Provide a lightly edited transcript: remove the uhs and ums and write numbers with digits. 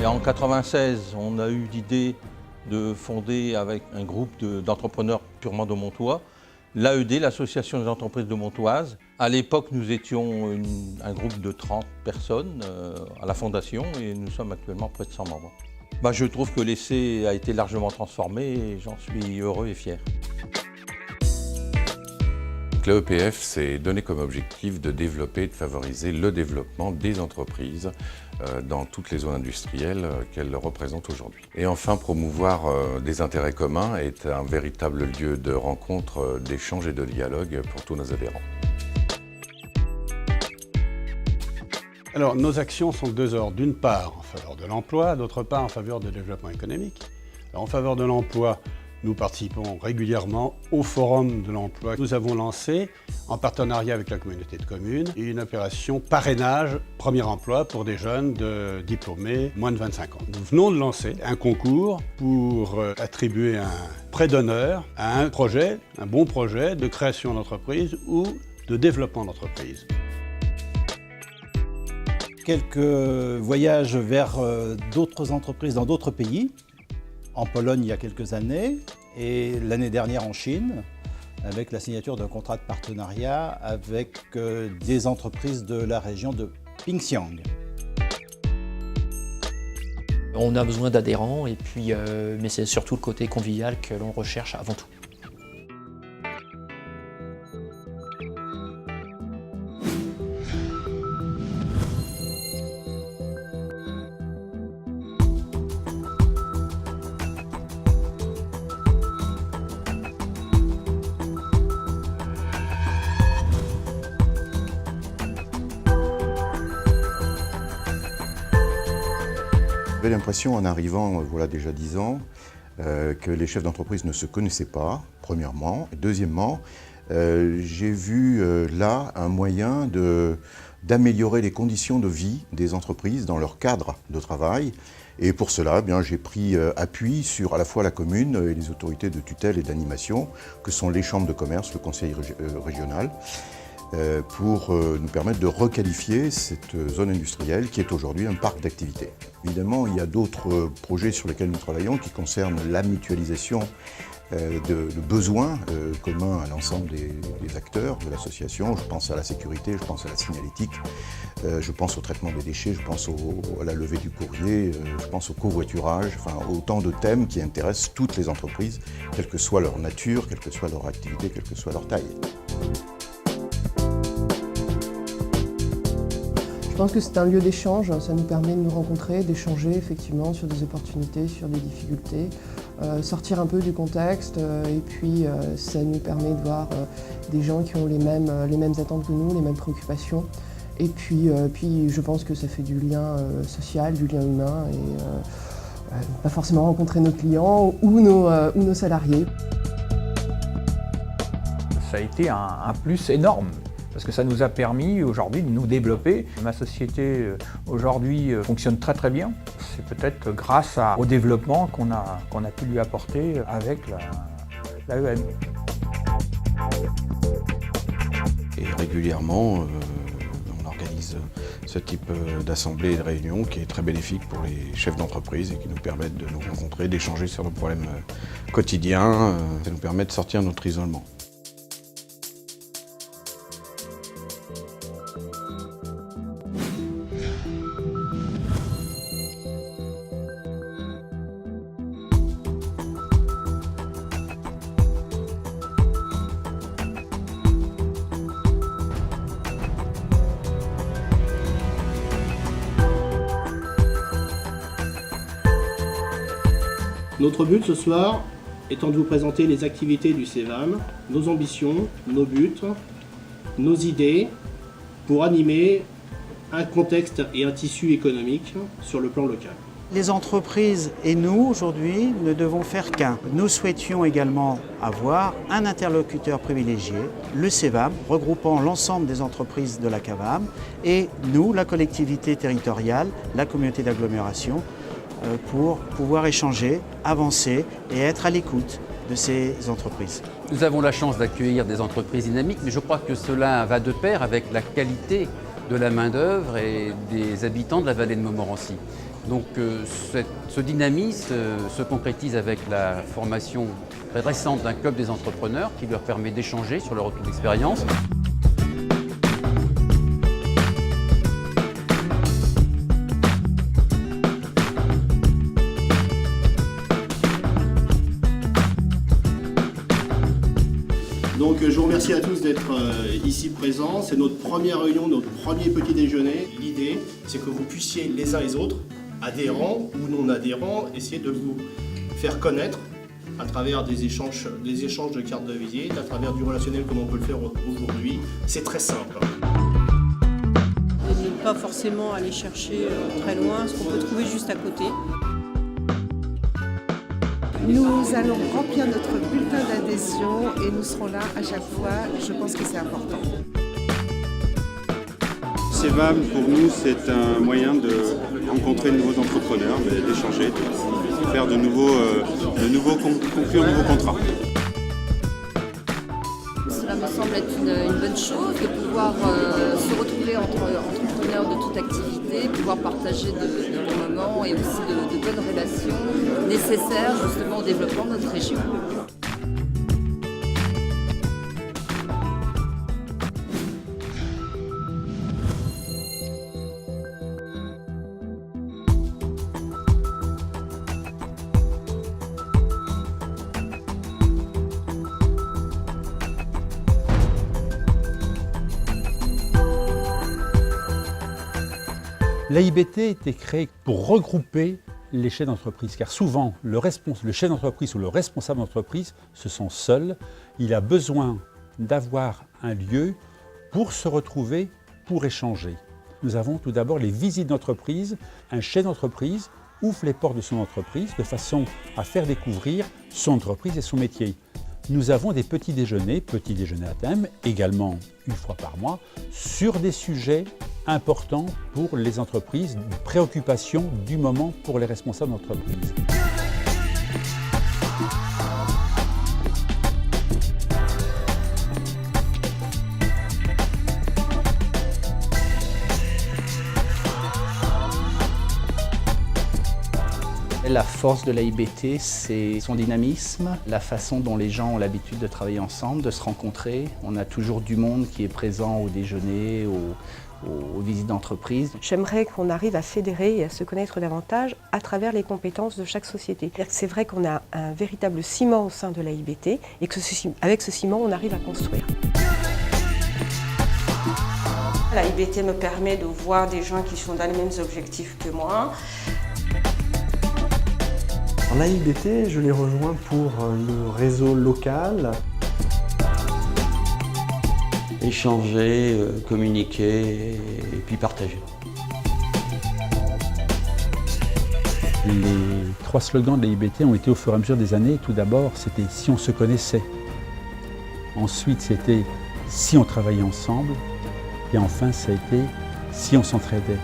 Et en 1996, on a eu l'idée de fonder avec un groupe d'entrepreneurs purement de Montois, l'AED, l'Association des entreprises de Montoise. À l'époque, nous étions un groupe de 30 personnes à la fondation et nous sommes actuellement près de 100 membres. Je trouve que l'essai a été largement transformé et j'en suis heureux et fier. L'EPF s'est donné comme objectif de développer et de favoriser le développement des entreprises dans toutes les zones industrielles qu'elles représentent aujourd'hui. Et enfin, promouvoir des intérêts communs est un véritable lieu de rencontre, d'échange et de dialogue pour tous nos adhérents. Alors, nos actions sont de deux ordres. D'une part, en faveur de l'emploi, d'autre part, en faveur du développement économique. Alors, en faveur de l'emploi, nous participons régulièrement au Forum de l'emploi. Nous avons lancé, en partenariat avec la communauté de communes, une opération parrainage premier emploi pour des jeunes diplômés moins de 25 ans. Nous venons de lancer un concours pour attribuer un prêt d'honneur à un projet, un bon projet de création d'entreprise ou de développement d'entreprise. Quelques voyages vers d'autres entreprises dans d'autres pays. En Pologne il y a quelques années et l'année dernière en Chine avec la signature d'un contrat de partenariat avec des entreprises de la région de Pingxiang. On a besoin d'adhérents et puis, mais c'est surtout le côté convivial que l'on recherche avant tout. J'avais l'impression en arrivant, voilà déjà 10 ans, que les chefs d'entreprise ne se connaissaient pas, premièrement. Et deuxièmement, j'ai vu là un moyen d'améliorer les conditions de vie des entreprises dans leur cadre de travail. Et pour cela, j'ai pris appui sur à la fois la commune et les autorités de tutelle et d'animation, que sont les chambres de commerce, le conseil régional, pour nous permettre de requalifier cette zone industrielle qui est aujourd'hui un parc d'activités. Évidemment, il y a d'autres projets sur lesquels nous travaillons qui concernent la mutualisation de besoins communs à l'ensemble des acteurs de l'association. Je pense à la sécurité, je pense à la signalétique, je pense au traitement des déchets, je pense à la levée du courrier, je pense au covoiturage, enfin autant de thèmes qui intéressent toutes les entreprises, quelle que soit leur nature, quelle que soit leur activité, quelle que soit leur taille. Je pense que c'est un lieu d'échange, ça nous permet de nous rencontrer, d'échanger effectivement sur des opportunités, sur des difficultés, sortir un peu du contexte et puis ça nous permet de voir des gens qui ont les mêmes attentes que nous, les mêmes préoccupations. Et puis je pense que ça fait du lien social, du lien humain et pas forcément rencontrer nos clients ou nos salariés. Ça a été un plus énorme. Parce que ça nous a permis aujourd'hui de nous développer. Ma société aujourd'hui fonctionne très très bien. C'est peut-être grâce au développement qu'on a pu lui apporter avec l'AEM. Et régulièrement, on organise ce type d'assemblée et de réunion qui est très bénéfique pour les chefs d'entreprise et qui nous permettent de nous rencontrer, d'échanger sur nos problèmes quotidiens. Ça nous permet de sortir de notre isolement. Notre but ce soir étant de vous présenter les activités du CEVAM, nos ambitions, nos buts, nos idées pour animer un contexte et un tissu économique sur le plan local. Les entreprises et nous, aujourd'hui, ne devons faire qu'un. Nous souhaitions également avoir un interlocuteur privilégié, le CEVAM, regroupant l'ensemble des entreprises de la CAVAM, et nous, la collectivité territoriale, la communauté d'agglomération, pour pouvoir échanger, avancer et être à l'écoute de ces entreprises. Nous avons la chance d'accueillir des entreprises dynamiques, mais je crois que cela va de pair avec la qualité de la main-d'œuvre et des habitants de la vallée de Montmorency, Donc ce dynamisme se concrétise avec la formation très récente d'un club des entrepreneurs qui leur permet d'échanger sur leur retour d'expérience. Donc je vous remercie à tous d'être ici présents. C'est notre première réunion, notre premier petit déjeuner. L'idée, c'est que vous puissiez les uns les autres, adhérents ou non adhérents, essayer de vous faire connaître à travers des échanges de cartes de visite, à travers du relationnel comme on peut le faire aujourd'hui. C'est très simple. Et ne pas forcément aller chercher très loin ce qu'on peut trouver juste à côté. Nous allons remplir notre bulletin d'adhésion et nous serons là à chaque fois. Je pense que c'est important. CEVAM, pour nous, c'est un moyen de rencontrer de nouveaux entrepreneurs, d'échanger, de faire conclure de nouveaux contrats. Cela me semble être une bonne chose de pouvoir se retrouver entre entrepreneurs de toute activité, pouvoir partager de bons moments et aussi de bonnes relations nécessaires justement au développement de notre région. L'AIBT a été créé pour regrouper les chefs d'entreprise, car souvent le chef d'entreprise ou le responsable d'entreprise se sent seul. Il a besoin d'avoir un lieu pour se retrouver, pour échanger. Nous avons tout d'abord les visites d'entreprise. Un chef d'entreprise ouvre les portes de son entreprise de façon à faire découvrir son entreprise et son métier. Nous avons des petits déjeuners à thème, également une fois par mois, sur des sujets importants pour les entreprises, préoccupations du moment pour les responsables d'entreprise. La force de l'AIBT, c'est son dynamisme, la façon dont les gens ont l'habitude de travailler ensemble, de se rencontrer. On a toujours du monde qui est présent au déjeuner, aux visites d'entreprise. J'aimerais qu'on arrive à fédérer et à se connaître davantage à travers les compétences de chaque société. C'est vrai qu'on a un véritable ciment au sein de l'AIBT et que avec ce ciment, on arrive à construire. L'AIBT me permet de voir des gens qui sont dans les mêmes objectifs que moi. L'AIBT, je l'ai rejoint pour le réseau local. Échanger, communiquer et puis partager. Les 3 slogans de l'AIBT ont été au fur et à mesure des années. Tout d'abord, c'était « si on se connaissait ». Ensuite, c'était « si on travaillait ensemble ». Et enfin, ça a été « si on s'entraidait ».